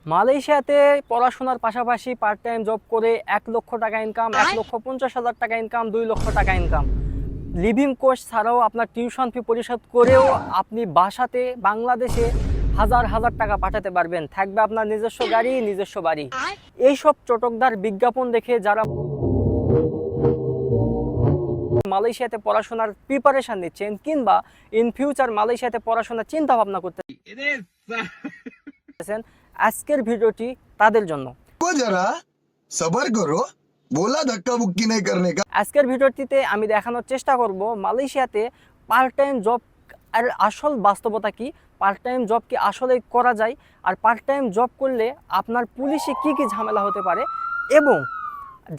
মালয়েশিয়াতে পড়াশোনার পাশাপাশি পার্ট টাইম জব করে 1 লক্ষ টাকা ইনকাম, 1,50,000 টাকা ইনকাম, 2 লক্ষ টাকা ইনকাম। লিভিং কোর্স ছাড়াও আপনার টিউশন ফি পরিশোধ করেও আপনি বাসাতে বাংলাদেশে হাজার হাজার টাকা পাঠাতে পারবেন। থাকবে আপনার নিজস্ব গাড়ি, নিজস্ব বাড়ি। এইসব চটকদার বিজ্ঞাপন দেখে যারা মালয়েশিয়াতে পড়াশোনার প্রিপারেশন নিচ্ছেন কিংবা ইন ফিউচার মালয়েশিয়াতে পড়াশোনার চিন্তা ভাবনা করতেছেন, আজকের ভিডিওটি তাদের জন্য। जरा सबर करो बोला धक्का बुक्की नहीं करने का। আজকের ভিডিওটিতে আমি দেখানোর চেষ্টা করব মালয়েশিয়াতে পার্ট টাইম জব আর আসল বাস্তবতা কি, পার্ট টাইম জব কি আসলে করা যায়, আর পার্ট টাইম জব করলে আপনার পুলিশে কি কি ঝামেলা হতে পারে, এবং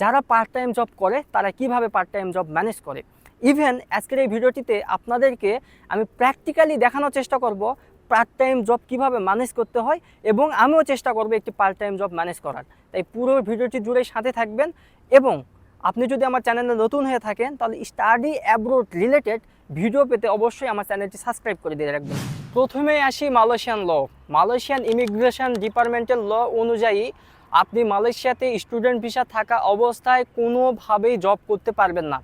যারা পার্ট টাইম জব করে তারা কিভাবে পার্ট টাইম জব ম্যানেজ করে। ইভেন আজকের এই ভিডিওটিতে আপনাদেরকে আমি প্র্যাকটিক্যালি দেখানোর চেষ্টা করব পার্ট টাইম জব কিভাবে ম্যানেজ করতে হয়, এবং আমিও চেষ্টা করব একটি পার্ট টাইম জব ম্যানেজ করার। তাই পুরো ভিডিওটি জুড়ে সাথে থাকবেন, এবং আপনি যদি আমার চ্যানেলে নতুন হয়ে থাকেন তাহলে স্টাডি অ্যাব্রোড রিলেটেড ভিডিও পেতে অবশ্যই আমার চ্যানেলটি সাবস্ক্রাইব করে দিয়ে রাখবেন। প্রথমেই আসি মালয়েশিয়ান ল। মালয়েশিয়ান ইমিগ্রেশন ডিপার্টমেন্টের ল অনুযায়ী আপনি মালয়েশিয়াতে স্টুডেন্ট ভিসা থাকা অবস্থায় কোনোভাবেই জব করতে পারবেন না।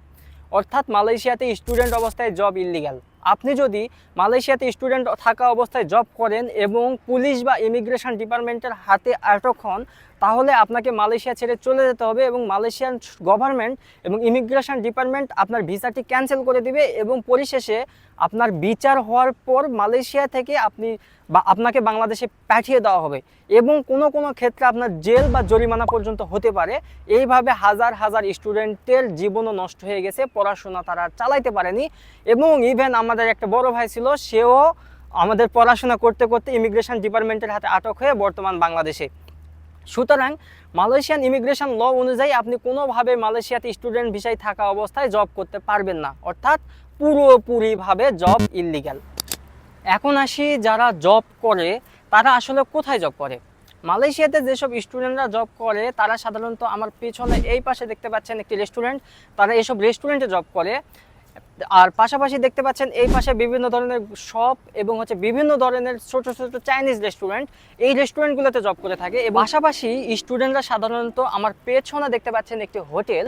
অর্থাৎ মালয়েশিয়াতে স্টুডেন্ট অবস্থায় জব ইল্লিগাল। আপনি যদি মালয়েশিয়াতে স্টুডেন্ট থাকা অবস্থায় জব করেন এবং পুলিশ বা ইমিগ্রেশন ডিপার্টমেন্টের হাতে আটক হন, তাহলে আপনাকে মালয়েশিয়া ছেড়ে চলে যেতে হবে, এবং মালয়েশিয়ান গভর্নমেন্ট এবং ইমিগ্রেশন ডিপার্টমেন্ট আপনার ভিসাটি ক্যান্সেল করে দিবে, এবং পরিশেষে আপনার বিচার হওয়ার পর মালয়েশিয়া থেকে আপনাকে বাংলাদেশে পাঠিয়ে দেওয়া হবে, এবং কোনো কোনো ক্ষেত্রে আপনার জেল বা জরিমানা পর্যন্ত হতে পারে। এইভাবে হাজার হাজার স্টুডেন্টের জীবনও নষ্ট হয়ে গেছে, পড়াশোনা তারা চালাইতে পারেনি। এবং ইভেন আমাদের একটা বড় ভাই ছিল, সেও আমাদের পড়াশোনা করতে করতে ইমিগ্রেশন ডিপার্টমেন্টের হাতে আটক হয়ে বর্তমান বাংলাদেশে। সুতরাং মালয়েশিয়ান ইমিগ্রেশন ল অনুযায়ী আপনি কোনোভাবে মালয়েশিয়াতে স্টুডেন্ট ভিসায় থাকা অবস্থায় জব করতে পারবেন না, অর্থাৎ পুরোপুরিভাবে জব ইল্লিগ্যাল। এখন আসি যারা জব করে তারা আসলে কোথায় জব করে। মালয়েশিয়াতে যেসব স্টুডেন্টরা জব করে তারা সাধারণত, আমার পেছনে এই পাশে দেখতে পাচ্ছেন একটি রেস্টুরেন্ট, তারা এসব রেস্টুরেন্টে জব করে। আর পাশাপাশি দেখতে পাচ্ছেন এই পাশে বিভিন্ন ধরনের শপ এবং বিভিন্ন ধরনের ছোট ছোট চাইনিজ রেস্টুরেন্ট, এই রেস্টুরেন্টগুলোতে জব করে থাকে। এবং পাশাপাশি স্টুডেন্টরা সাধারণত, আমার পেছনে দেখতে পাচ্ছেন একটি হোটেল,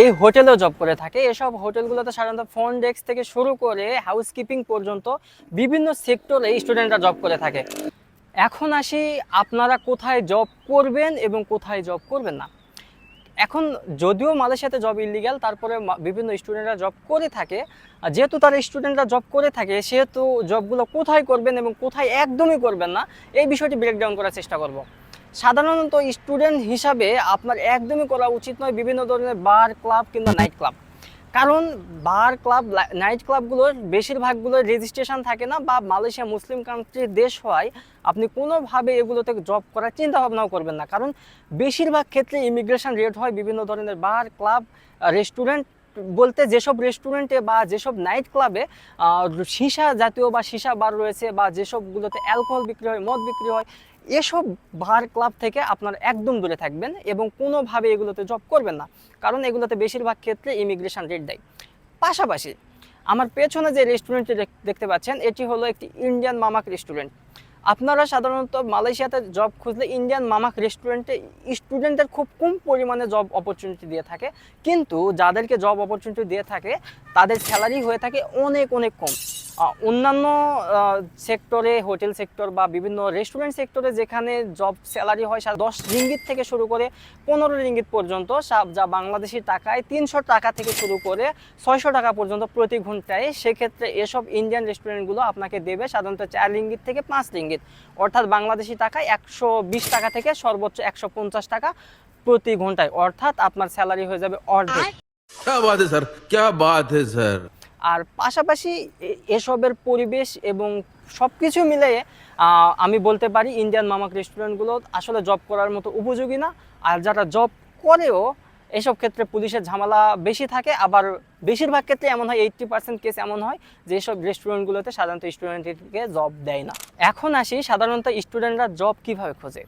এই হোটেলেও জব করে থাকে। এসব হোটেলগুলোতে সাধারণত ফ্রন্ট ডেস্ক থেকে শুরু করে হাউসকিপিং পর্যন্ত বিভিন্ন সেক্টরে স্টুডেন্টরা জব করে থাকে। এখন আসি আপনারা কোথায় জব করবেন এবং কোথায় জব করবেন না। এখন যদিও মালয়েশিয়াতে জব ইল্লিগ্যাল, তারপরে বিভিন্ন স্টুডেন্টরা জব করে থাকে। যেহেতু তারা স্টুডেন্টরা জব করে থাকে, সেহেতু জবগুলো কোথায় করবেন এবং কোথায় একদমই করবেন না, এই বিষয়টি ব্রেকডাউন করার চেষ্টা করব। সাধারণত স্টুডেন্ট হিসাবে আপনার একদমই করা উচিত নয় বিভিন্ন ধরনের বার, ক্লাব কিংবা নাইট ক্লাব। কারণ বার, ক্লাব, নাইট ক্লাবগুলোর বেশিরভাগগুলোর রেজিস্ট্রেশন থাকে না, বা মালয়েশিয়া মুসলিম কান্ট্রির দেশ হওয়ায় আপনি কোনোভাবে এগুলোতে জব করার চিন্তা ভাবনাও করবেন না। কারণ বেশিরভাগ ক্ষেত্রে ইমিগ্রেশন রেট হয় বিভিন্ন ধরনের বার, ক্লাব, রেস্টুরেন্ট, বলতে যেসব রেস্টুরেন্টে বা যেসব নাইট ক্লাবে সীসা জাতীয় বা সীসা বার রয়েছে, বা যেসবগুলোতে অ্যালকোহল বিক্রি হয়, মদ বিক্রি হয়, এসব বার, ক্লাব থেকে আপনার একদম দূরে থাকবেন এবং কোনোভাবে এগুলোতে জব করবেন না, কারণ এগুলোতে বেশিরভাগ ক্ষেত্রে ইমিগ্রেশন রেট দেয়। পাশাপাশি আমার পেছনে যে রেস্টুরেন্টটি দেখতে পাচ্ছেন, এটি হলো একটি ইন্ডিয়ান মামাক রেস্টুরেন্ট। আপনারা সাধারণত মালয়েশিয়াতে জব খুঁজলে ইন্ডিয়ান মামাক রেস্টুরেন্টে স্টুডেন্টদের খুব কম পরিমাণে জব অপরচুনিটি দিয়ে থাকে, কিন্তু যাদেরকে জব অপরচুনিটি দিয়ে থাকে তাদের স্যালারি হয়ে থাকে অনেক অনেক কম। অন্যান্য সেক্টরে, হোটেল সেক্টর বা বিভিন্ন রেস্টুরেন্ট সেক্টরে যেখানে জব স্যালারি হয় 10 রিঙ্গিত থেকে শুরু করে 15 রিঙ্গিত পর্যন্ত, যা বাংলাদেশি টাকায় 300 টাকা থেকে শুরু করে 600 টাকা পর্যন্ত প্রতি ঘন্টায়, সেক্ষেত্রে এসব ইন্ডিয়ান রেস্টুরেন্টগুলো আপনাকে দেবে সাধারণত 4 রিঙ্গিত থেকে 5 রিঙ্গিত, অর্থাৎ বাংলাদেশি টাকায় 120 টাকা থেকে সর্বোচ্চ 150 টাকা প্রতি ঘন্টায়, অর্থাৎ আপনার স্যালারি হয়ে যাবে অর্ধেক। क्या बात है सर, क्या बात है सर। আর পাশাপাশি এসবের পরিবেশ এবং সব কিছু মিলিয়ে আমি বলতে পারি ইন্ডিয়ান মামাক রেস্টুরেন্টগুলো আসলে জব করার মতো উপযোগী না। আর যারা জব করেও এসব ক্ষেত্রে পুলিশের ঝামেলা বেশি থাকে, আবার বেশিরভাগ ক্ষেত্রে এমন হয়, 80% কেস এমন হয় যে এসব রেস্টুরেন্টগুলোতে সাধারণত স্টুডেন্টকে জব দেয় না। এখন আসি সাধারণত স্টুডেন্টরা জব কিভাবে খোঁজে।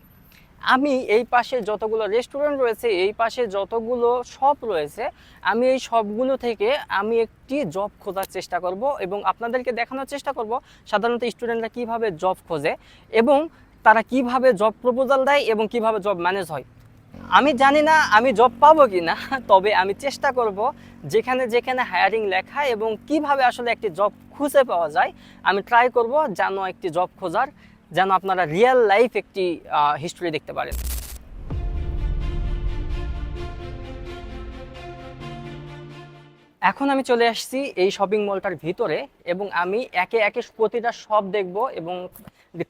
আমি এই পাশে যতগুলো রেস্টুরেন্ট রয়েছে, এই পাশে যতগুলো শপ রয়েছে, আমি এই সবগুলো থেকে আমি একটি জব খোঁজার চেষ্টা করব এবং আপনাদেরকে দেখানোর চেষ্টা করব সাধারণত স্টুডেন্টরা কিভাবে জব খোঁজে, এবং তারা কিভাবে জব প্রপোজাল দেয় এবং কিভাবে জব ম্যানেজ হয়। আমি জানি না আমি জব পাবো কি না, তবে আমি চেষ্টা করব যেখানে যেখানে হায়ারিং লেখা এবং কিভাবে আসলে একটি জব খুঁজে পাওয়া যায়, আমি ট্রাই করব যেন একটি জব খোঁজার, যেন আপনারা রিয়েল লাইফ একটি হিস্ট্রি দেখতে পারেন। এখন আমি চলে আসছি এই শপিং মলটার ভিতরে এবং আমি একে একে প্রতিটা শপ দেখব এবং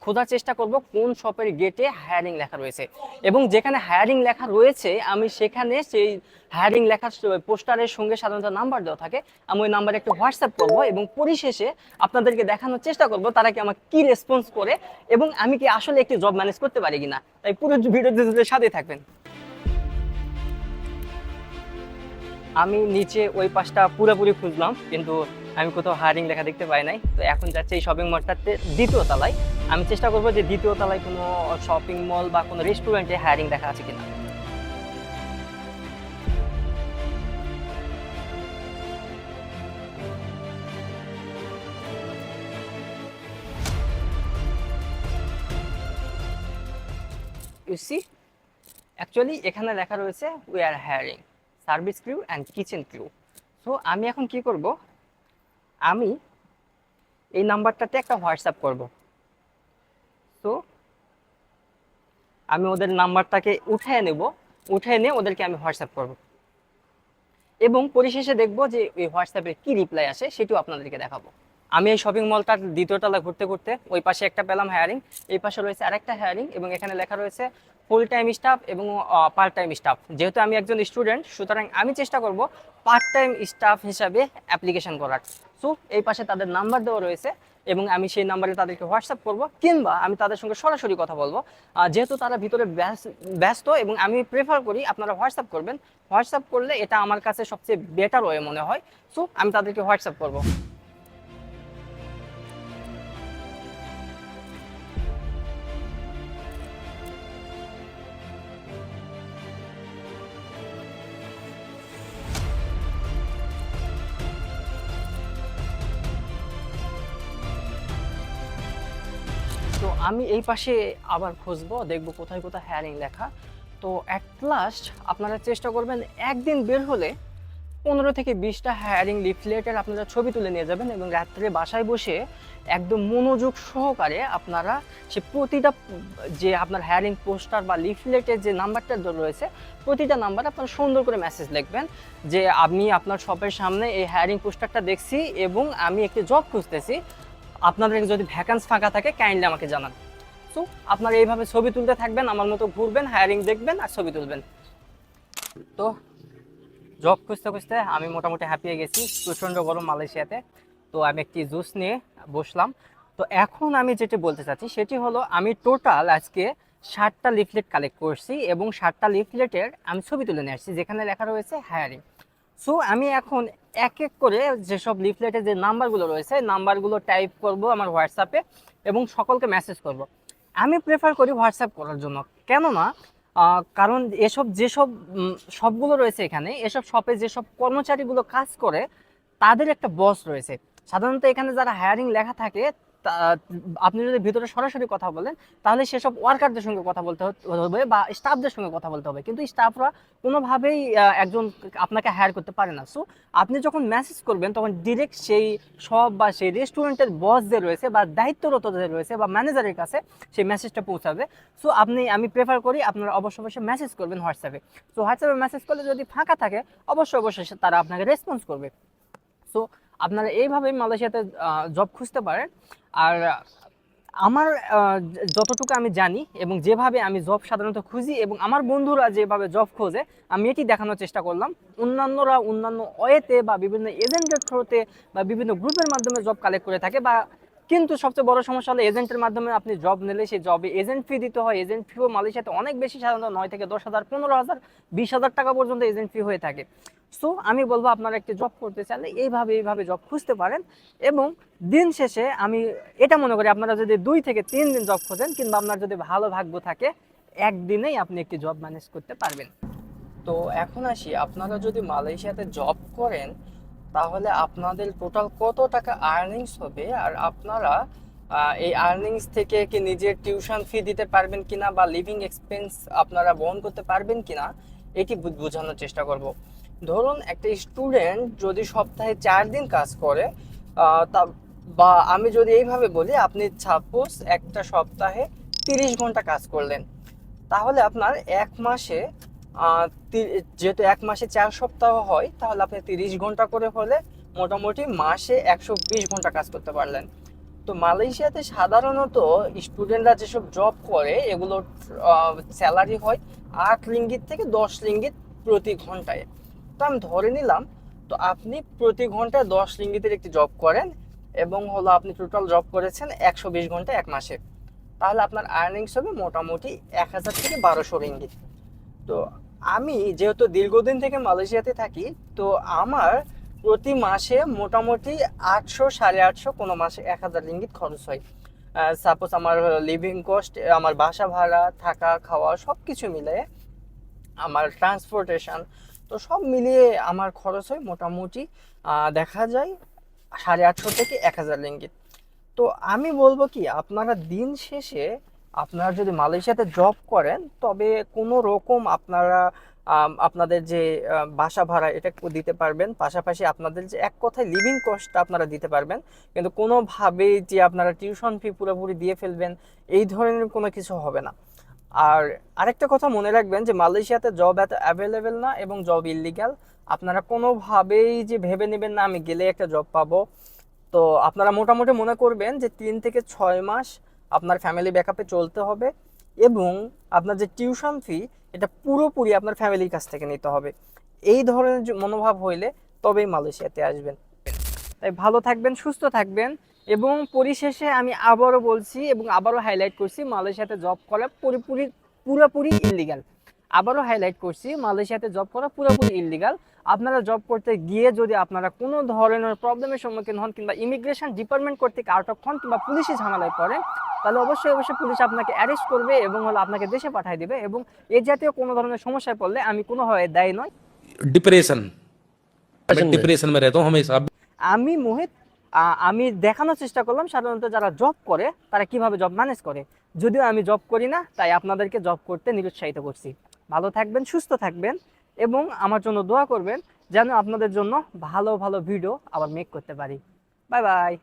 খোঁজার চেষ্টা করব কোন শপের গেটে হায়ারিং লেখা রয়েছে, এবং যেখানে হায়ারিং লেখা রয়েছে আমি সেখানে সেই হায়ারিং লেখার পোস্টারের সঙ্গে সাধারণত নাম্বার দেওয়া থাকে, আমি ওই নাম্বারে একটু হোয়াটসঅ্যাপ করব এবং পরিশেষে আপনাদেরকে দেখানোর চেষ্টা করব তারা কি আমাকে কি রেসপন্স করে এবং আমি কি আসলে একটি জব ম্যানেজ করতে পারি কিনা। তাই পুরো ভিডিওতে সাথে থাকবেন। আমি নিচে ওই পাশটা পুরোপুরি খুঁজলাম কিন্তু আমি কোথাও হায়ারিং লেখা দেখতে পাই নাই। তো এখন যাচ্ছে এই শপিং মলটাতে দ্বিতীয় তলায়, আমি চেষ্টা করবো যে দ্বিতীয় তলায় কোনো শপিং মল বা কোনো রেস্টুরেন্টে হায়ারিং লেখা আছে কিনা। ইউ সি, অ্যাকচুয়ালি এখানে লেখা রয়েছে we are hiring service crew and kitchen crew. So আমি এখন কি করব, আমি এই নাম্বারটাতে একটা হোয়াটসঅ্যাপ করব। সো আমি ওদের নাম্বারটাকে উঠিয়ে নেব, উঠিয়ে নিয়ে ওদেরকে আমি হোয়াটসঅ্যাপ করব এবং পরিশেষে দেখব যে ওই হোয়াটসঅ্যাপে কি রিপ্লাই আসে সেটিও আপনাদেরকে দেখাবো। আমি এই শপিং মলটার দ্বিতীয় তলা ঘুরতে ঘুরতে ওই পাশে একটা পেলাম হায়ারিং, এই পাশে রয়েছে আরেকটা হায়ারিং এবং এখানে লেখা রয়েছে ফুল টাইম স্টাফ এবং পার্ট টাইম স্টাফ। যেহেতু আমি একজন স্টুডেন্ট সুতরাং আমি চেষ্টা করব পার্ট টাইম স্টাফ হিসাবে অ্যাপ্লিকেশন করার। সো এই পাশে তাদের নাম্বার দেওয়া রয়েছে এবং আমি সেই নাম্বারে তাদেরকে হোয়াটসঅ্যাপ করব কিংবা আমি তাদের সঙ্গে সরাসরি কথা বলবো, যেহেতু তারা ভিতরে ব্যস্ত এবং আমি প্রেফার করি আপনারা হোয়াটসঅ্যাপ করবেন। হোয়াটসঅ্যাপ করলে এটা আমার কাছে সবচেয়ে বেটার ওয়ে মনে হয়। সো আমি তাদেরকে হোয়াটসঅ্যাপ করব। তো আমি এই পাশে আবার খুঁজবো, দেখবো কোথায় কোথায় হায়ারিং লেখা। তো অ্যাট লাস্ট আপনারা চেষ্টা করবেন একদিন বের হলে 15 থেকে 20টা হায়ারিং লিফলেটের আপনারা ছবি তুলে নিয়ে যাবেন এবং রাত্রে বাসায় বসে একদম মনোযোগ সহকারে আপনারা সে প্রতিটা যে আপনার হায়ারিং পোস্টার বা লিফলেটের যে নাম্বারটা রয়েছে প্রতিটা নাম্বারে আপনারা সুন্দর করে মেসেজ লিখবেন যে আমি আপনার শপের সামনে এই হায়ারিং পোস্টারটা দেখছি এবং আমি একটি জব খুঁজতেছি, আপনাদের যদি ভ্যাকান্স ফাঁকা থাকে কাইন্ডলি আমাকে জানান। সো আপনারা এইভাবে ছবি তুলতে থাকবেন, আমার মতো ঘুরবেন, হায়ারিং দেখবেন আর ছবি তুলবেন। তো জব খুঁজতে খুঁজতে আমি মোটামুটি হাঁপিয়ে গেছি, প্রচণ্ড গরম মালয়েশিয়াতে। তো আমি একটি জুস নিয়ে বসলাম। তো এখন আমি যেটা বলতে চাচ্ছি সেটি হলো আমি টোটাল আজকে 60টা লিফলেট কালেক্ট করছি এবং 60টা লিফলেটের আমি ছবি তুলে নিয়ে আসছি যেখানে লেখা রয়েছে হায়ারিং। সো আমি এখন এক এক করে যেসব লিফলেটের যে নাম্বারগুলো রয়েছে নাম্বারগুলো টাইপ করব আমার হোয়াটসঅ্যাপে এবং সকলকে মেসেজ করব। আমি প্রেফার করি হোয়াটসঅ্যাপ করার জন্য, কেননা কারণ যেসব শপগুলো রয়েছে এখানে, এসব শপে যেসব কর্মচারীগুলো কাজ করে তাদের একটা বস রয়েছে। সাধারণত এখানে যারা হায়ারিং লেখা থাকে আপনি যদি ভিতরে সরাসরি কথা বলেন তাহলে সেসব ওয়ার্কারদের সঙ্গে কথা বলতে হবে বা স্টাফদের সঙ্গে কথা বলতে হবে, কিন্তু স্টাফরা কোনোভাবেই একজন আপনাকে হায়ার করতে পারে না। সো আপনি যখন মেসেজ করবেন তখন ডিরেক্ট সেই শপ বা সেই রেস্টুরেন্টের বস যে রয়েছে বা দায়িত্বরত যে রয়েছে বা ম্যানেজারের কাছে সেই মেসেজটা পৌঁছাবে। সো আমি প্রেফার করি আপনারা অবশ্যই মেসেজ করবেন হোয়াটসঅ্যাপে। সো হোয়াটসঅ্যাপে মেসেজ করলে যদি ফাঁকা থাকে অবশ্যই তারা আপনাকে রেসপন্স করবে। সো আপনারা এইভাবেই মালয়েশিয়াতে জব খুঁজতে পারেন। আর আমার যতটুকু আমি জানি এবং যেভাবে আমি জব সাধারণত খুঁজি এবং আমার বন্ধুরা যেভাবে জব খোঁজে আমি এটি দেখানোর চেষ্টা করলাম। অন্যান্যরা অন্যান্য ওয়েতে বা বিভিন্ন এজেন্টের থ্রুতে বা বিভিন্ন গ্রুপের মাধ্যমে জব কালেক্ট করে থাকে বা, কিন্তু সবচেয়ে বড় সমস্যা হলো এজেন্টের মাধ্যমে আপনি জব নিলে সেই জবে এজেন্ট ফি দিতে হয়। এজেন্ট ফিও মালয়েশিয়াতে অনেক বেশি, সাধারণত 9 থেকে 10,000, 15,000, 20,000 টাকা পর্যন্ত এজেন্ট ফি হয়ে থাকে। সো আমি বলবো আপনারা একটি জব করতে চাইলে এইভাবে জব খুঁজতে পারেন এবং দিন শেষে আমি এটা মনে করি আপনারা যদি 2 থেকে 3 দিন জব খোঁজেন কিংবা আপনার যদি ভালো ভাগ্য থাকে একদিনেই আপনি একটি জব ম্যানেজ করতে পারবেন। তো এখন আসি, আপনারা যদি মালয়েশিয়াতে জব করেন তাহলে আপনাদের টোটাল কত টাকা আর্নিংস হবে আর আপনারা এই আর্নিংস থেকে কি নিজের টিউশন ফি দিতে পারবেন কিনা বা লিভিং এক্সপেন্স আপনারা বহন করতে পারবেন কিনা এটি বোঝানোর চেষ্টা করব। ধরুন একটা স্টুডেন্ট যদি সপ্তাহে 4 দিন কাজ করে, তা বা আমি যদি এইভাবে বলি, আপনি সাপোজ একটা সপ্তাহে 30 ঘন্টা কাজ করলেন, তাহলে আপনার এক মাসে যেহেতু এক মাসে 4 সপ্তাহ হয়, তাহলে আপনি 30 ঘন্টা করে হলে মোটামুটি মাসে 120 ঘন্টা কাজ করতে পারলেন। তো মালয়েশিয়াতে সাধারণত স্টুডেন্টরা যেসব জব করে এগুলোর স্যালারি হয় 8 রিঙ্গিত থেকে 10 রিঙ্গিত প্রতি ঘন্টায়। তো আমি ধরে নিলাম, তো আপনি প্রতি ঘন্টায় 10 রিঙ্গিতের একটি জব করেন এবং হলো আপনি টোটাল জব করেছেন 120 ঘন্টা এক মাসে, তাহলে আপনার আর্নিংস হবে মোটামুটি 1000 থেকে 1200 রিঙ্গিত। তো আমি যেহেতু দীর্ঘদিন থেকে মালয়েশিয়াতে থাকি, তো আমার প্রতি মাসে মোটামুটি 800 850, কোনো মাসে 1000 রিঙ্গিত খরচ হয়। সাপোজ আমার লিভিং কস্ট, আমার বাসা ভাড়া, থাকা খাওয়া সব কিছু মিলিয়ে, আমার ট্রান্সপোর্টেশন, তো সব মিলিয়ে আমার খরচ হয় মোটামুটি দেখা যায় 850 থেকে 1000 রিঙ্গিত। তো আমি বলবো কি, আপনারা দিন শেষে আপনারা যদি মালয়েশিয়াতে জব করেন, তবে কোনো রকম আপনারা আপনাদের যে বাসা ভাড়া এটা দিতে পারবেন, পাশাপাশি আপনাদের যে এক কথায় লিভিং কস্টটা আপনারা দিতে পারবেন, কিন্তু কোনোভাবেই যে আপনারা টিউশন ফি পুরোপুরি দিয়ে ফেলবেন এই ধরনের কোনো কিছু হবে না। আর আরেকটা কথা মনে রাখবেন যে মালয়েশিয়াতে জব এত অ্যাভেলেবেল না এবং জব ইললিগ্যাল। আপনারা কোনোভাবেই যে ভেবে নেবেন না আমি গেলে একটা জব পাবো। তো আপনারা মোটামুটি মনে করবেন যে 3 থেকে 6 মাস আপনার ফ্যামিলি ব্যাকআপে চলতে হবে এবং আপনার যে টিউশন ফি এটা পুরোপুরি আপনার ফ্যামিলির কাছ থেকে নিতে হবে। এই ধরনের যে মনোভাব হইলে তবেই মালয়েশিয়াতে আসবেন। তাই ভালো থাকবেন, সুস্থ থাকবেন। এবং পরিশেষে আমি আবারও বলছি এবং আবারও হাইলাইট করছি, মালয়েশিয়াতে জব করা পুরোপুরি ইললিগাল। আবারও হাইলাইট করছি, মালয়েশিয়াতে জব করা পুরোপুরি ইললিগাল। আপনারা জব করতে গিয়ে যদি আপনারা কোনো ধরনের প্রবলেমের সম্মুখীন হন কিংবা ইমিগ্রেশন ডিপার্টমেন্ট কর্তৃক আউট অফ হন কিংবা পুলিশি ঝামেলায় পড়েন, তাহলে অবশ্যই পুলিশ আপনাকে অ্যারেস্ট করবে এবং হলো আপনাকে দেশে পাঠিয়ে দেবে। এবং এই জাতীয় কোনো ধরনের সমস্যায় পড়লে আমি কোনোভাবে দায়ী নয়। डिप्रेशन मैं डिप्रेशन में रहता हूँ हमेशा। আমি মোহিত, আমি দেখানোর চেষ্টা করলাম সাধারণত যারা জব করে তারা কিভাবে জব ম্যানেজ করে। যদিও আমি জব করি না, তাই আপনাদেরকে জব করতে নিরুৎসাহিত করছি। ভালো থাকবেন, সুস্থ থাকবেন এবং আমার জন্য দোয়া করবেন যেন আপনাদের জন্য ভালো ভালো ভিডিও আবার মেক করতে পারি। Bye bye.